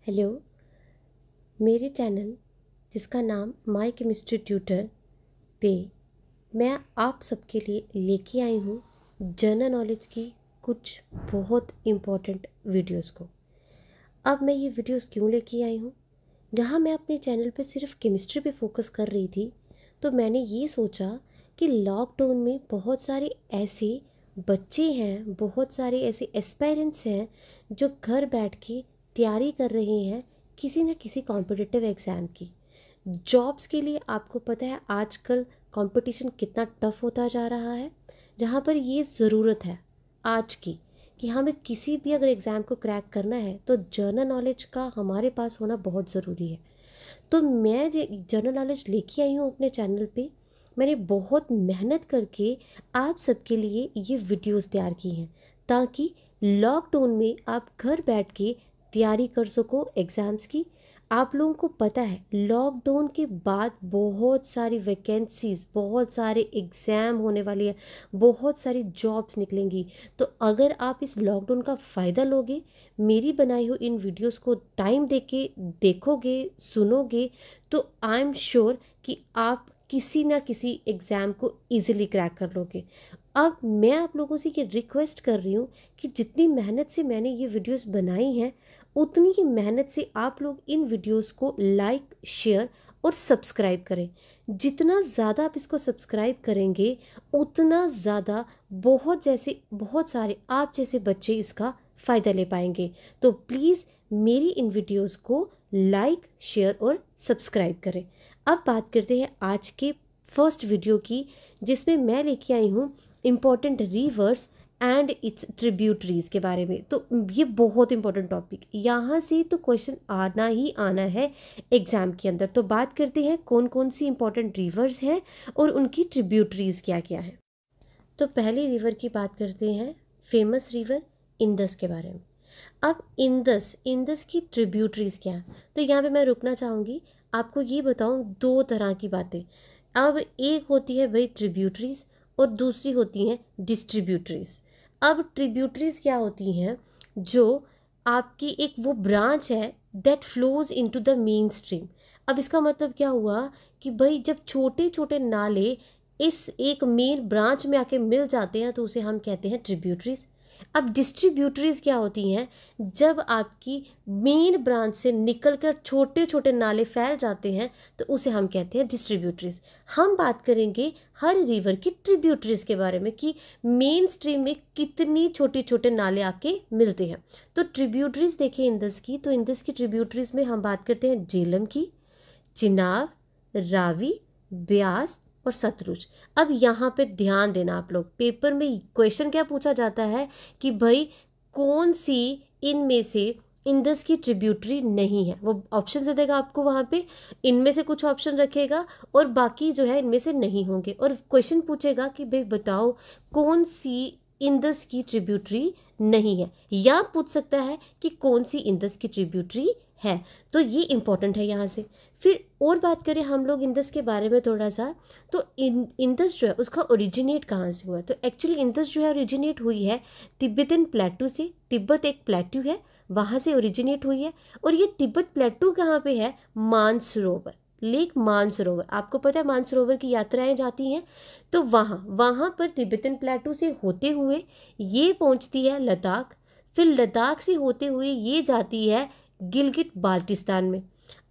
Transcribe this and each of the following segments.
Hello. मेरे channel जिसका नाम माय केमिस्ट्री ट्यूटर पे मैं आप सबके लिए लेके आई हूँ जनरल नॉलेज की कुछ बहुत इम्पोर्टेंट वीडियोस को। अब मैं ये वीडियोस क्यों लेके आई हूँ, जहाँ मैं अपने चैनल पे सिर्फ केमिस्ट्री पे फोकस कर रही थी, तो मैंने ये सोचा कि लॉकडाउन में बहुत सारे ऐसे बच्चे हैं, बहुत सारे ऐसे एस्पायरेंट्स हैं जो घर बैठ के तैयारी कर रहे हैं किसी न किसी कॉम्पिटिटिव एग्ज़ाम की। जॉब्स के लिए आपको पता है आजकल कंपटीशन कितना टफ होता जा रहा है, जहाँ पर ये ज़रूरत है आज की कि हमें किसी भी अगर एग्ज़ाम को क्रैक करना है तो जनरल नॉलेज का हमारे पास होना बहुत ज़रूरी है। तो मैं जो जनरल नॉलेज लेके आई हूँ अपने चैनल पे, मैंने बहुत मेहनत करके आप सबके लिए ये वीडियोस तैयार की हैं ताकि लॉकडाउन में आप घर बैठ के तैयारी कर सको एग्ज़ाम्स की। आप लोगों को पता है लॉकडाउन के बाद बहुत सारी वैकेंसीज़, बहुत सारे एग्ज़ाम होने वाली है, बहुत सारी जॉब्स निकलेंगी। तो अगर आप इस लॉकडाउन का फ़ायदा लोगे, मेरी बनाई हुई इन वीडियोस को टाइम देके देखोगे, सुनोगे, तो आई एम श्योर कि आप किसी ना किसी एग्ज़ाम को इजीली क्रैक कर लोगे। अब मैं आप लोगों से ये रिक्वेस्ट कर रही हूँ कि जितनी मेहनत से मैंने ये वीडियोस बनाई हैं, उतनी ही मेहनत से आप लोग इन वीडियोस को लाइक, शेयर और सब्सक्राइब करें। जितना ज़्यादा आप इसको सब्सक्राइब करेंगे, उतना ज़्यादा बहुत सारे आप जैसे बच्चे इसका फ़ायदा ले पाएंगे। तो प्लीज़ मेरी इन वीडियोस को लाइक, शेयर और सब्सक्राइब करें। अब बात करते हैं आज के फर्स्ट वीडियो की, जिसमें मैं लेके आई हूँ important reverse and it's tributaries के बारे में। तो ये बहुत इंपॉर्टेंट टॉपिक, यहाँ से तो क्वेश्चन आना ही आना है एग्जाम के अंदर। तो बात करते हैं कौन कौन सी इंपॉर्टेंट रिवर्स हैं और उनकी ट्रिब्यूटरीज क्या क्या है। तो पहली रिवर की बात करते हैं, फेमस रिवर इंदस के बारे में। अब इंदस की ट्रिब्यूटरीज क्या है, तो यहाँ पे मैं रुकना चाहूँगी। आपको ये बताऊँ दो तरह की बातें। अब एक होती है भाई ट्रिब्यूटरीज और दूसरी होती हैं डिस्ट्रीब्यूटरीज। अब ट्रिब्यूटरीज क्या होती हैं, जो आपकी एक वो ब्रांच है that flows into the main stream. अब इसका मतलब क्या हुआ कि भाई जब छोटे छोटे नाले इस एक मेन ब्रांच में आके मिल जाते हैं तो उसे हम कहते हैं ट्रिब्यूटरीज। अब डिस्ट्रीब्यूटरीज क्या होती हैं, जब आपकी मेन ब्रांच से निकलकर छोटे छोटे नाले फैल जाते हैं तो उसे हम कहते हैं डिस्ट्रीब्यूटरीज। हम बात करेंगे हर रिवर की ट्रिब्यूटरीज के बारे में कि मेन स्ट्रीम में कितनी छोटे छोटे नाले आके मिलते हैं। तो ट्रिब्यूटरीज देखें इंदस की, तो इंदस की ट्रिब्यूटरीज में हम बात करते हैं झेलम की, चिनाब, रावी, ब्यास और सतलुज। अब यहाँ पे ध्यान देना आप लोग, पेपर में क्वेश्चन क्या पूछा जाता है कि भाई कौन सी इनमें से इंदस की ट्रिब्यूटरी नहीं है। वो ऑप्शन दे देगा आपको, वहाँ पे इनमें से कुछ ऑप्शन रखेगा और बाकी जो है इनमें से नहीं होंगे, और क्वेश्चन पूछेगा कि भाई बताओ कौन सी इंदस की ट्रिब्यूटरी नहीं है, या पूछ सकता है कि कौन सी इंदस की ट्रिब्यूटरी है। तो ये इंपॉर्टेंट है यहाँ से। फिर और बात करें हम लोग इंदस के बारे में थोड़ा सा, तो इंदस जो है उसका ओरिजिनेट कहाँ से हुआ है, तो एक्चुअली इंदस जो है ओरिजिनेट हुई है तिब्बतन प्लेटू से। तिब्बत एक प्लेटू है, वहाँ से ओरिजिनेट हुई है। और ये तिब्बत प्लेटू कहाँ पे है, मानसरोवर, लेक मानसरोवर। आपको पता है मानसरोवर की यात्राएं जाती हैं, तो वहाँ पर तिब्बतन प्लेटू से होते हुए ये पहुँचती है लद्दाख। फिर लद्दाख से होते हुए ये जाती है गिलगिट बाल्टिस्तान में।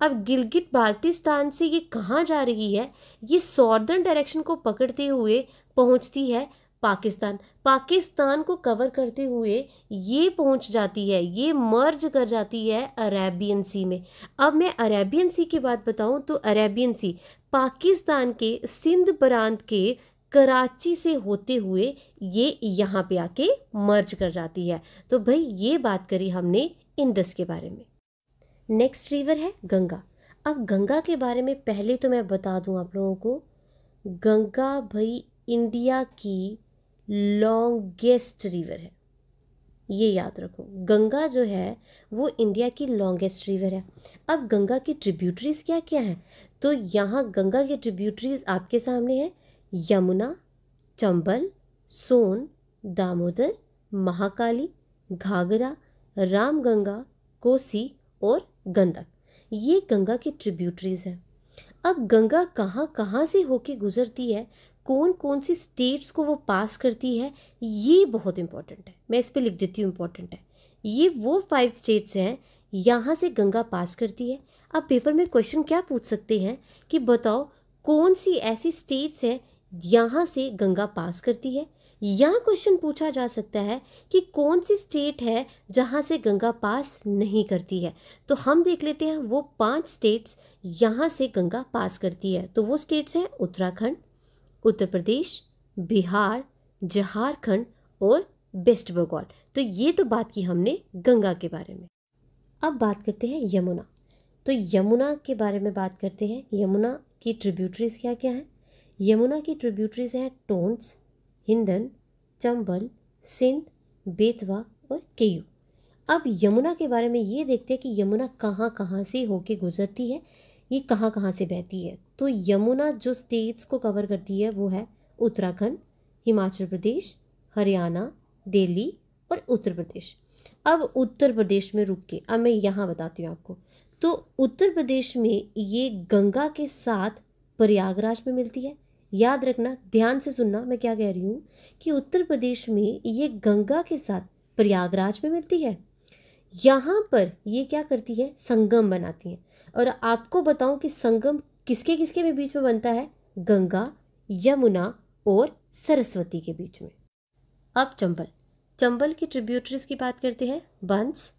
अब गिलगिट बाल्टिस्तान से ये कहाँ जा रही है, ये सॉर्दर्न डायरेक्शन को पकड़ते हुए पहुँचती है पाकिस्तान। पाकिस्तान को कवर करते हुए ये पहुँच जाती है, ये मर्ज कर जाती है अरेबियन सी में। अब मैं अरेबियन सी की बात बताऊँ तो अरेबियन सी पाकिस्तान के सिंध प्रांत के कराची से होते हुए ये यहाँ पे आके मर्ज कर जाती है। तो भाई ये बात करी हमने इंदस के बारे में। नेक्स्ट रिवर है गंगा। अब गंगा के बारे में पहले तो मैं बता दूं आप लोगों को, गंगा भाई इंडिया की लॉन्गेस्ट रिवर है, ये याद रखो। गंगा जो है वो इंडिया की लॉन्गेस्ट रिवर है। अब गंगा की ट्रिब्यूटरीज क्या क्या है, तो यहाँ गंगा की ट्रिब्यूटरीज आपके सामने है यमुना, चंबल, सोन, दामोदर, महाकाली, घाघरा, रामगंगा, कोसी और गंडक, ये गंगा की ट्रिब्यूटरीज हैं। अब गंगा कहाँ कहाँ से होके गुजरती है, कौन कौन सी स्टेट्स को वो पास करती है, ये बहुत इंपॉर्टेंट है। मैं इस पे लिख देती हूँ इंपॉर्टेंट है। ये वो 5 स्टेट्स हैं यहाँ से गंगा पास करती है। अब पेपर में क्वेश्चन क्या पूछ सकते हैं कि बताओ कौन सी ऐसी स्टेट्स हैं यहाँ से गंगा पास करती है। यहाँ क्वेश्चन पूछा जा सकता है कि कौन सी स्टेट है जहाँ से गंगा पास नहीं करती है। तो हम देख लेते हैं वो 5 स्टेट्स यहाँ से गंगा पास करती है। तो वो स्टेट्स हैं उत्तराखंड, उत्तर प्रदेश, बिहार, झारखंड और वेस्ट बंगाल। तो ये तो बात की हमने गंगा के बारे में। अब बात करते हैं यमुना। तो यमुना के बारे में बात करते हैं। यमुना की ट्रिब्यूटरीज क्या क्या हैं? यमुना की ट्रिब्यूटरीज हैं टोंस, हिंडन, चंबल, सिंध, बेतवा और केयू। अब यमुना के बारे में ये देखते हैं कि यमुना कहाँ कहाँ से होके गुजरती है, ये कहाँ कहाँ से बहती है। तो यमुना जो स्टेट्स को कवर करती है वो है उत्तराखंड, हिमाचल प्रदेश, हरियाणा, दिल्ली और उत्तर प्रदेश। अब उत्तर प्रदेश में रुक के अब मैं यहाँ बताती हूँ आपको। तो उत्तर प्रदेश में ये गंगा के साथ प्रयागराज में मिलती है। याद रखना, ध्यान से सुनना मैं क्या कह रही हूँ कि उत्तर प्रदेश में ये गंगा के साथ प्रयागराज में मिलती है। यहाँ पर ये क्या करती है, संगम बनाती हैं। और आपको बताऊं कि संगम किसके किसके में बीच में बनता है? गंगा, यमुना और सरस्वती के बीच में। अब चंबल, चंबल की ट्रिब्यूटरीज की बात करते हैं। बंस,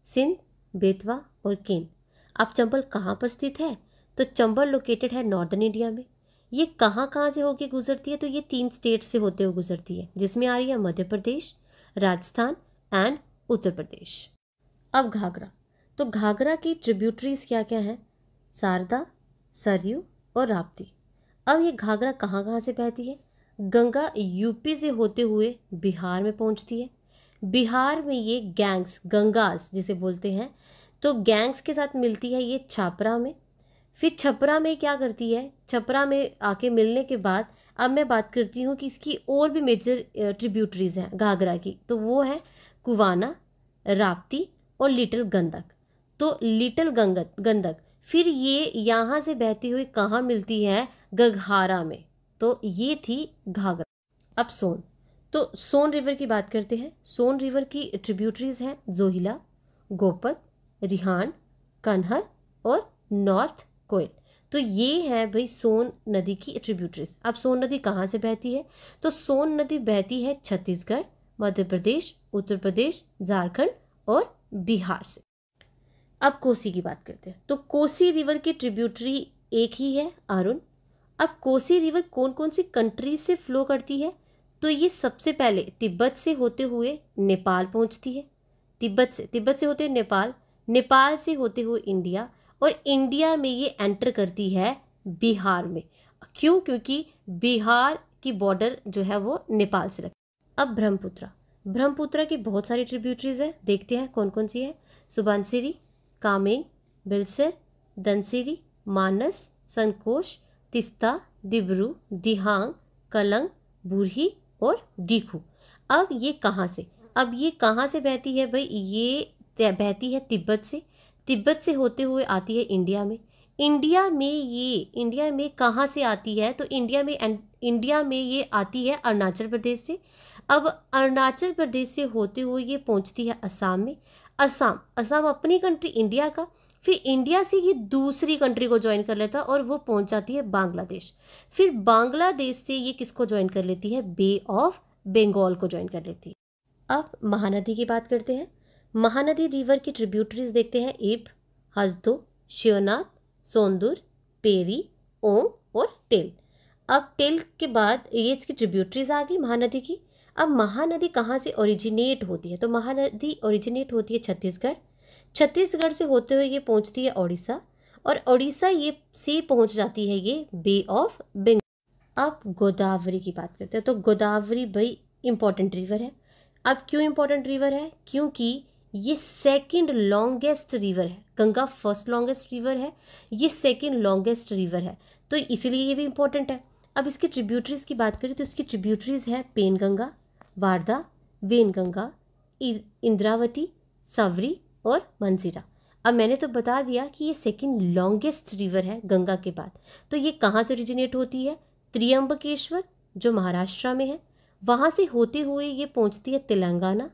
सिंध, बेतवा और केन। अब चंबल कहाँ पर स्थित है? तो चंबल लोकेटेड है नॉर्दर्न इंडिया में। ये कहाँ कहाँ से होके गुजरती है? तो ये 3 स्टेट से होते हुए गुजरती है, जिसमें आ रही है मध्य प्रदेश, राजस्थान एंड उत्तर प्रदेश। अब घाघरा, तो घाघरा की ट्रिब्यूटरीज क्या क्या हैं? शारदा, सरयू और राप्ती। अब ये घाघरा कहाँ कहाँ से बहती है? गंगा यूपी से होते हुए बिहार में पहुंचती है। बिहार में ये गैंग्स, गंगास जिसे बोलते हैं, तो गैंग्स के साथ मिलती है ये छपरा में। फिर छपरा में क्या करती है? छपरा में आके मिलने के बाद अब मैं बात करती हूँ कि इसकी और भी मेजर ट्रिब्यूटरीज हैं घाघरा की। तो वो है कुवाना, राप्ती और लिटिल गंडक। तो लिटिल गंडक फिर ये यहाँ से बहती हुई कहाँ मिलती है? गगहारा में। तो ये थी घाघरा। अब सोन, तो सोन रिवर की बात करते हैं। सोन रिवर की ट्रिब्यूटरीज हैं जोहिला, गोपत, रिहान, कन्हर और नॉर्थ कोयल। तो ये है भाई सोन नदी की ट्रिब्यूटरीज। अब सोन नदी कहाँ से बहती है? तो सोन नदी बहती है छत्तीसगढ़, मध्य प्रदेश, उत्तर प्रदेश, झारखंड और बिहार से। अब कोसी की बात करते हैं। तो कोसी रिवर की ट्रिब्यूटरी एक ही है, अरुण। अब कोसी रिवर कौन कौन सी कंट्रीज से फ्लो करती है? तो ये सबसे पहले तिब्बत से होते हुए नेपाल पहुंचती है। तिब्बत से होते हुए नेपाल, नेपाल से होते हुए इंडिया, और इंडिया में ये एंटर करती है बिहार में। क्यों? क्योंकि बिहार की बॉर्डर जो है वो नेपाल से लगती है। अब ब्रह्मपुत्रा, ब्रह्मपुत्रा की बहुत सारी ट्रिब्यूटरीज है, देखते हैं कौन कौन सी है। सुबनसिरी, कामेंग, बिलसर, धनसिरी, मानस, संकोश, तिस्ता, दिब्रू, दिहांग, कलंग, बुरही और दीखू। अब ये कहाँ से? अब ये कहाँ से बहती है भाई? ये बहती है तिब्बत से। तिब्बत से होते हुए आती है इंडिया में। इंडिया में कहाँ से आती है? तो इंडिया में ये आती है अरुणाचल प्रदेश से। अब अरुणाचल प्रदेश से होते हुए ये पहुँचती है असम में। असम अपनी कंट्री इंडिया का, फिर इंडिया से ये दूसरी कंट्री को ज्वाइन कर लेता है और वो पहुंच जाती है बांग्लादेश। फिर बांग्लादेश से ये किसको ज्वाइन कर लेती है? बे ऑफ बंगाल को ज्वाइन कर लेती है। अब महानदी की बात करते हैं। महानदी रिवर की ट्रिब्यूटरीज देखते हैं। इब, हसदो, शिवनाथ, सोंदुर, पेरी, ओम और टेल। अब टेल के बाद ये इसकी ट्रिब्यूटरीज आ गई महानदी की। अब महानदी कहाँ से ओरिजिनेट होती है? तो महानदी ओरिजिनेट होती है छत्तीसगढ़ से होते हुए ये पहुंचती है ओडिशा, और ओडिशा ये से पहुंच जाती है ये बे ऑफ बंगाल। अब गोदावरी की बात करते हैं। तो गोदावरी भाई इंपॉर्टेंट रिवर है। अब क्यों इंपॉर्टेंट रिवर है? क्योंकि ये सेकंड लॉन्गेस्ट रिवर है। गंगा फर्स्ट लॉन्गेस्ट रिवर है, ये सेकंड लॉन्गेस्ट रिवर है, तो इसीलिए ये भी इंपॉर्टेंट है। अब इसकी ट्रिब्यूटरीज की बात करें तो इसकी ट्रिब्यूटरीज है पेनगंगा, वारदा, वेनगंगा, इंद्रावती, सवरी और मंजीरा। अब मैंने तो बता दिया कि ये सेकंड लॉन्गेस्ट रिवर है गंगा के बाद। तो ये कहाँ से ओरिजिनेट होती है? त्रियंबकेश्वर जो महाराष्ट्र में है, वहाँ से होते हुए ये पहुँचती है तेलंगाना,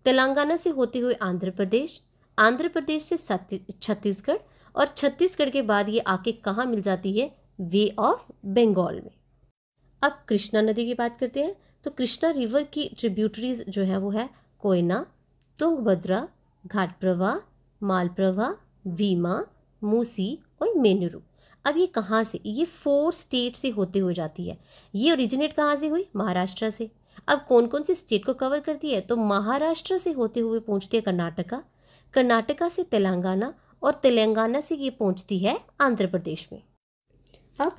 तेलंगाना से होते हुए आंध्र प्रदेश, आंध्र प्रदेश से छत्तीसगढ़, और छत्तीसगढ़ के बाद ये आके कहाँ मिल जाती है? वे ऑफ बंगाल में। अब कृष्णा नदी की बात करते हैं। तो कृष्णा रिवर की ट्रिब्यूटरीज जो है वो है कोयना, तुंगभद्रा, घाटप्रभा, मालप्रभा, भीमा, मूसी और मेनुरु। अब ये कहाँ से? ये 4 स्टेट से होते हुए जाती है। ये ओरिजिनेट कहाँ से हुई? महाराष्ट्र से। अब कौन कौन से स्टेट को कवर करती है? तो महाराष्ट्र से होते हुए पहुँचती है कर्नाटका, कर्नाटका से तेलंगाना, और तेलंगाना से ये पहुँचती है आंध्र प्रदेश में। अब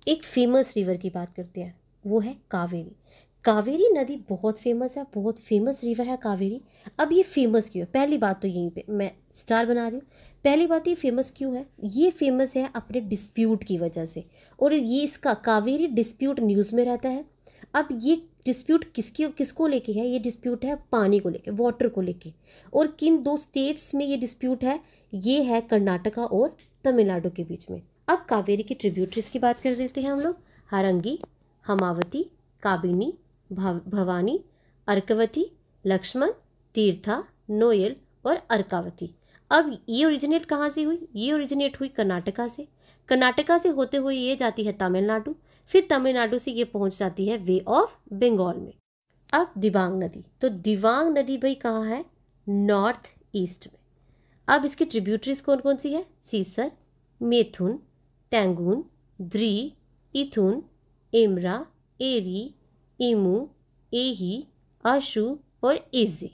एक फेमस रिवर की बात करते हैं, वो है कावेरी। कावेरी नदी बहुत फेमस है, बहुत फेमस रिवर है कावेरी। अब ये फेमस क्यों है? पहली बात तो यहीं पे मैं स्टार बना रही हूँ। पहली बात ये फेमस क्यों है? ये फेमस है अपने डिस्प्यूट की वजह से, और ये इसका कावेरी डिस्प्यूट न्यूज़ में रहता है। अब ये डिस्प्यूट किसको लेके है? ये डिस्प्यूट है पानी को लेके, वाटर को लेके। और किन 2 स्टेट्स में ये डिस्प्यूट है? ये है कर्नाटका और तमिलनाडु के बीच में। अब कावेरी की ट्रिब्यूटरीज की बात कर लेते हैं हम लोग। हारंगी, हमावती, काबिनी, भवानी, अर्कवती, लक्ष्मण, तीर्था, नोयल और अर्कावती। अब ये ओरिजिनेट कहाँ से हुई? ये ओरिजिनेट हुई कर्नाटका से। कर्नाटका से होते हुए ये जाती है तमिलनाडु, फिर तमिलनाडु से ये पहुंच जाती है वे ऑफ बंगाल में। अब दिबांग नदी। तो दिबांग नदी भाई कहाँ है? नॉर्थ ईस्ट में। अब इसकी ट्रिब्यूटरीज कौन कौन सी है? सीसर, मेथुन, टैंगून, द्री, इथुन, एमरा, एरी, इमू, एही, आशु और एजे।